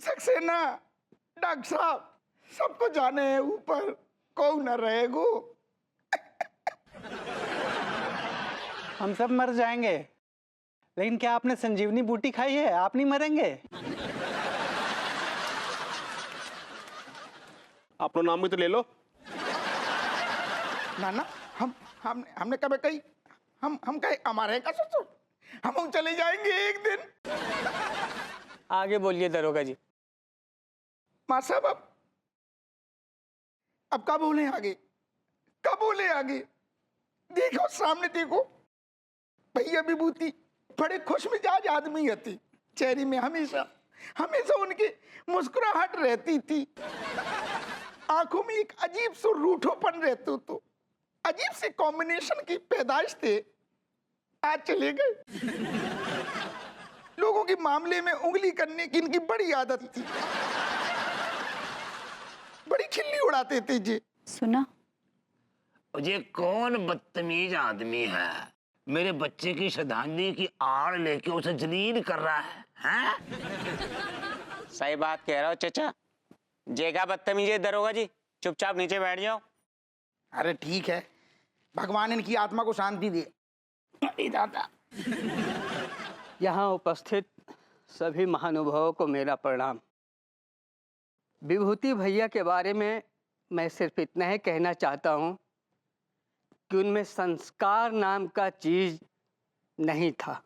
Saxena doctor साहब सबको जाने हैं ऊपर, कौन न रहेगो। हम सब मर जाएंगे, लेकिन क्या आपने संजीवनी बूटी खाई है? आप नहीं मरेंगे। अपना नाम भी तो ले लो। ना ना, हमने कभी कही हम कहे हमारे का सोचो, हम चले जाएंगे एक दिन। आगे बोलिए दरोगा जी। मां साहब अब क्या बोले आगे, कब बोले आगे? देखो सामने देखो, भैया विभूति बड़े खुश मिजाज आदमी थी, चेहरे में हमेशा हमेशा उनकी मुस्कुराहट रहती थी, आंखों में एक अजीब सा रूठोपन रहते, तो अजीब से कॉम्बिनेशन की पैदाइश थे। आज चले गए। लोगों के मामले में उंगली करने की इनकी बड़ी आदत थी, बड़ी खिल्ली उड़ाते थे जी। सुना, ये कौन बदतमीज आदमी है, मेरे बच्चे की श्रद्धांजलि की आड़ लेके उसे जलील कर रहा है, हैं? सही बात कह रहा हो चचा। जेगा बदतमीज है दरोगा जी, चुपचाप नीचे बैठ जाओ। अरे ठीक है, भगवान इनकी आत्मा को शांति दे। दादा यहाँ उपस्थित सभी महानुभावों को मेरा प्रणाम। विभूति भैया के बारे में मैं सिर्फ इतना ही कहना चाहता हूँ कि उनमें संस्कार नाम का चीज नहीं था।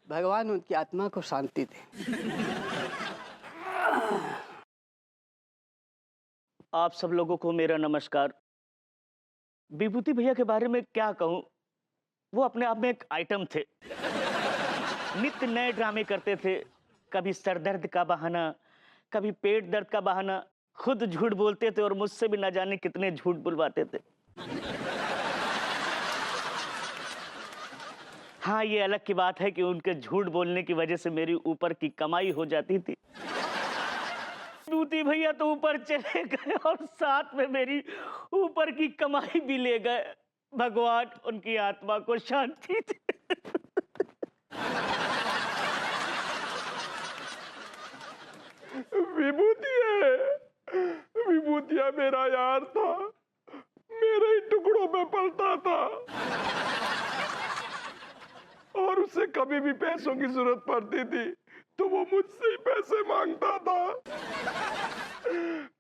भगवान उनकी आत्मा को शांति दे। आप सब लोगों को मेरा नमस्कार। विभूति भैया के बारे में क्या कहूं, वो अपने आप में एक आइटम थे। नित्य नए ड्रामे करते थे, कभी सर दर्द का बहाना, कभी पेट दर्द का बहाना, खुद झूठ बोलते थे और मुझसे भी ना जाने कितने झूठ बुलवाते थे। हाँ, ये अलग की बात है कि उनके झूठ बोलने की वजह से मेरी ऊपर की कमाई हो जाती थी। विभूति भैया तो ऊपर चले गए और साथ में मेरी ऊपर की कमाई भी ले गए। भगवान उनकी आत्मा को शांति दे। विभूतिया मेरा यार था, मेरे ही टुकड़ों में पलता था, और उसे कभी भी पैसों की जरूरत पड़ती थी तो वो मुझसे ही पैसे मांगता था।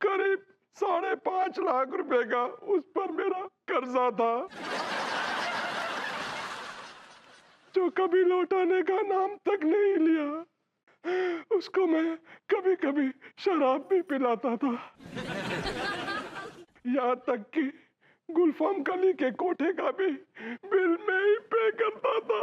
करीब 5.5 लाख रुपए का उस पर मेरा कर्जा था, जो कभी लौटाने का नाम तक नहीं लिया। उसको मैं कभी कभी शराब भी पिलाता था, यहाँ तक कि गुलफाम कली के कोठे का भी बिल में ही पे करता था।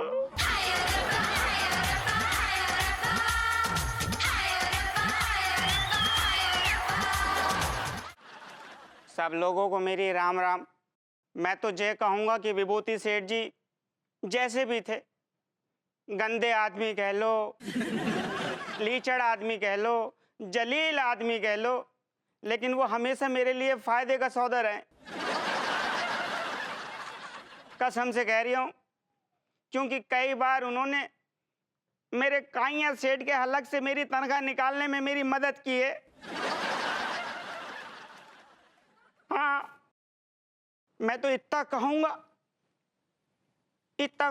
सब लोगों को मेरी राम राम। मैं तो ये कहूँगा कि विभूति सेठ जी जैसे भी थे, गंदे आदमी कह लो, लीचड़ आदमी कह लो, जलील आदमी कह लो, लेकिन वो हमेशा मेरे लिए फायदे का सौदा रहे। कसम से कह रही हूँ, क्योंकि कई बार उन्होंने मेरे काइया सेठ के हलक से मेरी तनख्वाह निकालने में मेरी मदद की है। हाँ, मैं तो इतना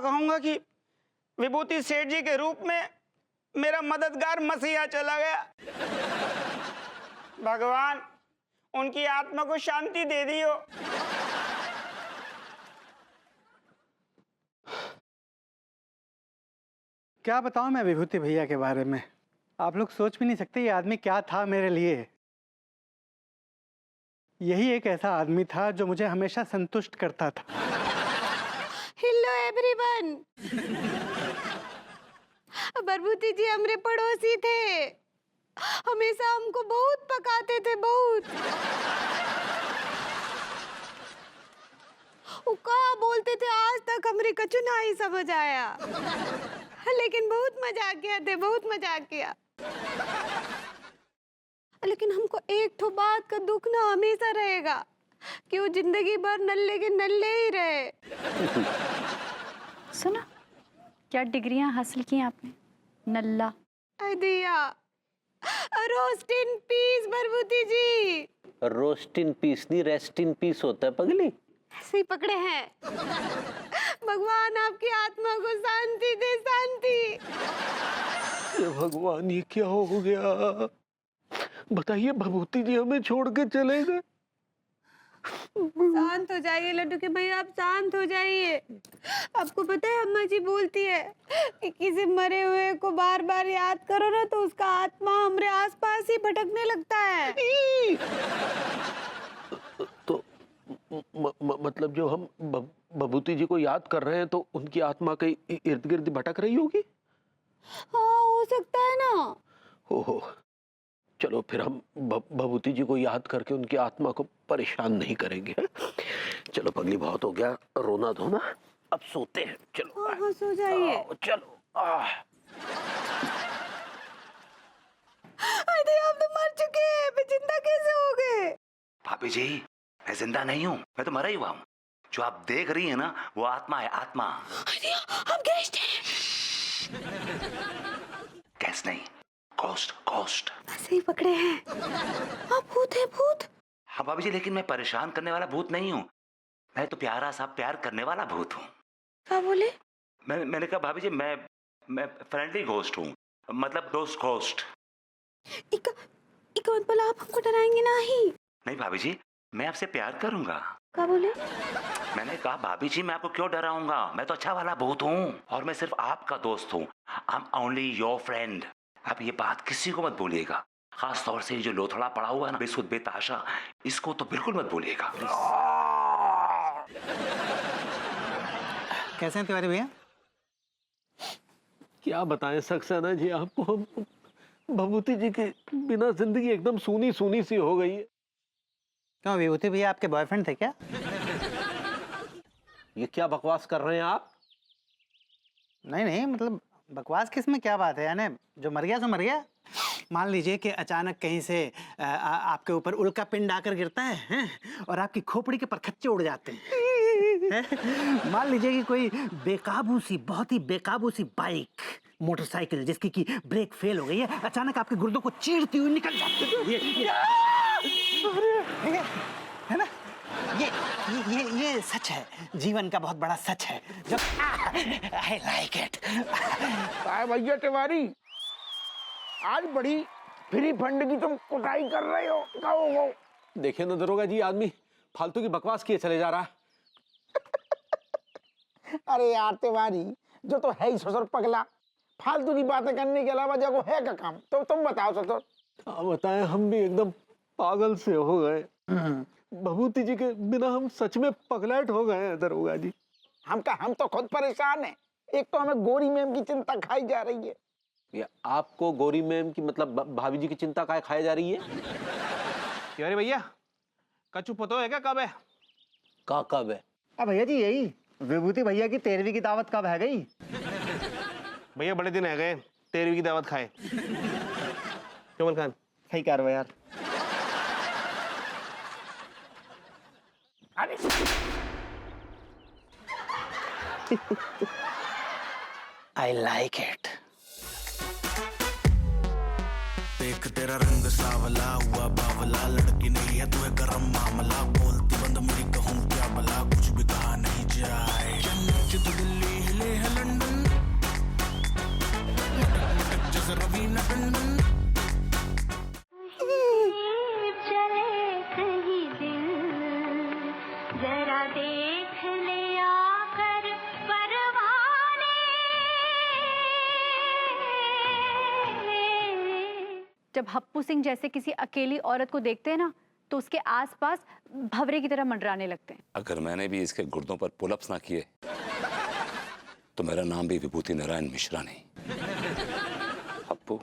कहूंगा कि विभूति सेठ जी के रूप में मेरा मददगार मसीहा चला गया। भगवान उनकी आत्मा को शांति दे दियो। क्या बताऊं मैं विभूति भैया के बारे में, आप लोग सोच भी नहीं सकते ये आदमी क्या था मेरे लिए। यही एक ऐसा आदमी था जो मुझे हमेशा संतुष्ट करता था। Hello everyone. विभूति जी हमारे पड़ोसी थे, हमेशा हमको बहुत पकाते थे, बहुत। वो कहा बोलते थे, आज तक हमारे कछु ना ही समझ आया, लेकिन बहुत मजाक किया थे, बहुत मजाक किया। लेकिन हमको एक ठो बात का दुख ना हमेशा रहेगा कि वो जिंदगी भर नल्ले के नल्ले ही रहे। सुना, क्या डिग्रियां हासिल की आपने नल्ला? दिया रोस्ट इन पीस बरबूती जी। रोस्ट इन पीस नहीं, रेस्ट इन पीस होता है पगली। ऐसे ही पकड़े हैं। भगवान आपकी आत्मा को शांति दे, शांति। ये भगवान, ये क्या हो गया? बताइए, भभूति जी हमें छोड़ के चले गए। शांत हो जाइए लड्डू के भैया, आप शांत हो जाइए। आपको पता है अम्मा जी बोलती है कि किसी मरे हुए को बार बार याद करो ना तो उसका आत्मा हमारे आसपास ही भटकने लगता है। तो मतलब जो हम भभूति जी को याद कर रहे हैं तो उनकी आत्मा के इर्द गिर्द भटक रही होगी। हाँ, हो सकता है ना। ओहो, चलो फिर हम भभूति जी को याद करके उनकी आत्मा को परेशान नहीं करेंगे। चलो पगली, बहुत हो गया रोना धोना, अब सोते हैं। चलो हाँ, हाँ, सो जाइए। चलो। अरे आप तो मर चुके हैं, फिर जिंदा कैसे हो गए? भाभी जी, मैं जिंदा नहीं हूँ, मैं तो मरा ही हुआ हूँ। जो आप देख रही है ना, वो आत्मा है, आत्मा। अरे हम गेस्ट हैं। गैस नहीं, घोस्ट, घोस्ट। ऐसे ही पकड़े हैं। आप भूत है, भूत। हाँ भाभी जी, लेकिन मैं परेशान करने वाला भूत नहीं हूँ। मैं तो प्यारा सा प्यार करने वाला भूत हूँ। क्या बोले? मैंने कहा भाभी जी, मैं फ्रेंडली घोस्ट हूँ, मतलब दोस्त घोस्ट। इका मतलब आप हमको डराएंगे ना ही? नहीं भाभी जी, मैं आपसे प्यार करूंगा। क्या बोले? मैंने कहा भाभी जी, मैं आपको क्यों डराऊंगा, मैं तो अच्छा वाला भूत हूँ और मैं सिर्फ आपका दोस्त हूँ। I am only your friend. आप ये बात किसी को मत बोलिएगा, खास तौर से जो लोथड़ा पड़ा हुआ है ना, बेसुध बेताशा, इसको तो बिल्कुल मत बोलिएगा। कैसे हैं तिवारी भैया? क्या बताएं सक्सेना जी आपको, हम भभूति जी के बिना जिंदगी एकदम सूनी सूनी सी हो गई है। क्यों, विभूति भैया आपके बॉयफ्रेंड थे क्या? ये क्या बकवास कर रहे हैं आप? नहीं नहीं, मतलब बकवास किस में क्या बात है, यानी जो मर गया सो मर गया। मान लीजिए कि अचानक कहीं से आपके ऊपर उल्का पिंड आकर गिरता है, हैं? और आपकी खोपड़ी के परखच्चे उड़ जाते हैं। मान लीजिए कि कोई बेकाबू सी, बहुत ही बेकाबू सी बाइक, मोटरसाइकिल जिसकी की ब्रेक फेल हो गई है, अचानक आपके गुर्दों को चीरती हुई निकल जाती है ना? ये सच है, जीवन का बहुत बड़ा सच है। जो आई लाइक इट। भैया तिवारी, आज बड़ी फ्री फंड की तुम कुटाई कर रहे हो, कहो। देखिए ना दरोगा जी, आदमी फालतू की बकवास किए चले जा रहा है। अरे यार तिवारी, जो तो है ही ससुर पगला, फालतू की बातें करने के अलावा जगह है का काम, तो तुम बताओ ससुर। क्या बताएं, हम भी एकदम पागल से हो गए। भभूति जी के बिना हम सच में पगलेट हो गए हैं दरोगा जी। हम तो खुद परेशान है। एक तो हमें गोरी मैम की चिंता खाई जा रही है। ये आपको गोरी मैम की मतलब भाभी जी की चिंता काहे खाई जा रही है? तिवारी भैया, कचू पतो है क्या कब है? कब है? भैया जी यही विभूति भैया की 13वीं की दावत कब है गई? भैया बड़े दिन है गए 13वीं की दावत खाए। कमल खान सही कह रहे हो यार। I like it. देख तेरा रंग सावला हुआ बावला, लड़की नहीं है तू है गरम मामला, बोलती बंद मुड़ी कहूँ क्या भला, कुछ भी कहा नहीं जाए। चन्नई तो दिल्ली हिले है लंदन, जैसे रवीना टंडन। चले कहीं दिल जरा देख ले आकर परवाने। जब हप्पू सिंह जैसे किसी अकेली औरत को देखते हैं ना तो उसके आसपास भंवरे की तरह मंडराने लगते हैं। अगर मैंने भी इसके गुर्दों पर पुलअप्स ना किए तो मेरा नाम भी विभूति नारायण मिश्रा नहीं। हप्पू